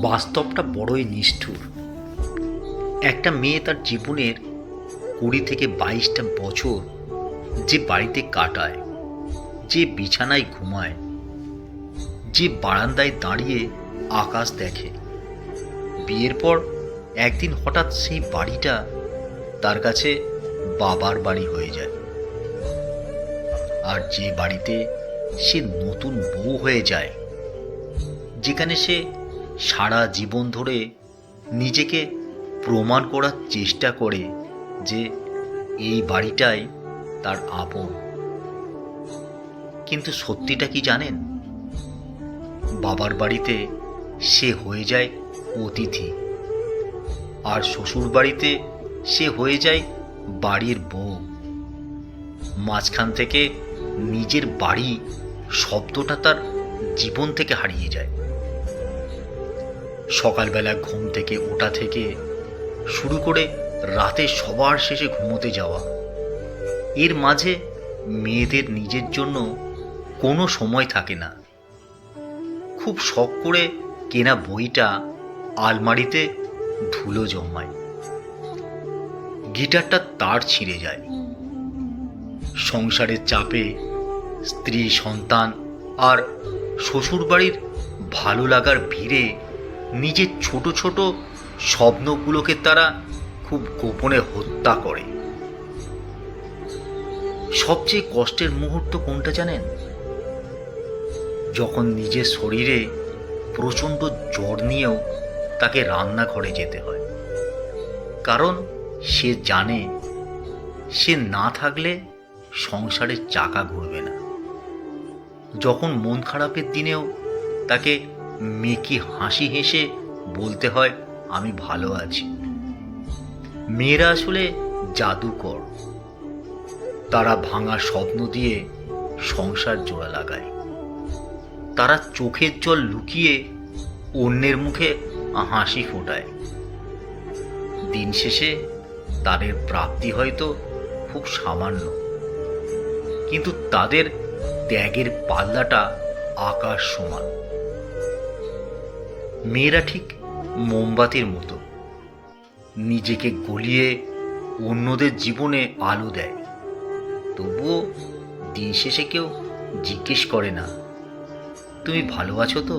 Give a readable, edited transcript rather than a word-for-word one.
বাস্তবটা বড়ই নিষ্ঠুর। একটা মেয়ে তার জীবনের 20 থেকে 22টা বছর যে বাড়িতে কাটায়, যে বিছানায় ঘুমায়, যে বারান্দায় দাঁড়িয়ে আকাশ দেখে, বিয়ের পর একদিন হঠাৎ সেই বাড়িটা তার কাছে বাবার বাড়ি হয়ে যায়। আর যে বাড়িতে সে নতুন বউ হয়ে যায়, যেখানে সে সারা জীবন ধরে নিজেকে প্রমাণ করার চেষ্টা করে যে এই বাড়িটাই তার আপন। কিন্তু সত্যিটা কি জানেন? বাবার বাড়িতে সে হয়ে যায় অতিথি, আর শ্বশুর বাড়িতে সে হয়ে যায় বাড়ির বউ। মাঝখান থেকে নিজের বাড়ি শব্দটা তার জীবন থেকে হারিয়ে যায়। সকালবেলা ঘুম থেকে ওঠা থেকে শুরু করে রাতে সবার শেষে ঘুমোতে যাওয়া, এর মাঝে মেয়েদের নিজের জন্য কোনো সময় থাকে না। খুব শখ করে কেনা বইটা আলমারিতে ধুলো জমায়, গিটারটা তার ছিঁড়ে যায়। সংসারের চাপে স্ত্রী, সন্তান আর শ্বশুরবাড়ির ভালো লাগার ভিড়ে নিজের ছোট ছোট স্বপ্নগুলোকে তারা খুব গোপনে হত্যা করে। সবচেয়ে কষ্টের মুহূর্ত কোনটা জানেন? যখন নিজের শরীরে প্রচণ্ড জ্বর নিয়েও তাকে রান্নাঘরে যেতে হয়, কারণ সে জানে সে না থাকলে সংসারের চাকা ঘুরবে না। যখন মন খারাপের দিনেও তাকে মেকি হাসি হেসে বলতে হয়, আমি ভালো আছি। মেয়েরা আসলে জাদুকর। তারা ভাঙা স্বপ্ন দিয়ে সংসার জোড়া লাগায়। তারা চোখের জল লুকিয়ে অন্যের মুখে হাসি ফোটায়। দিন শেষে তাদের প্রাপ্তি হয়তো খুব সামান্য, কিন্তু তাদের ত্যাগের পাল্লাটা আকাশ সমান। মেয়েরা ঠিক মোমবাতির মতো, নিজেকে গলিয়ে অন্যদের জীবনে আলো দেয়। তবুও দিন শেষে কেউ জিজ্ঞেস করে না, তুমি ভালো আছো তো?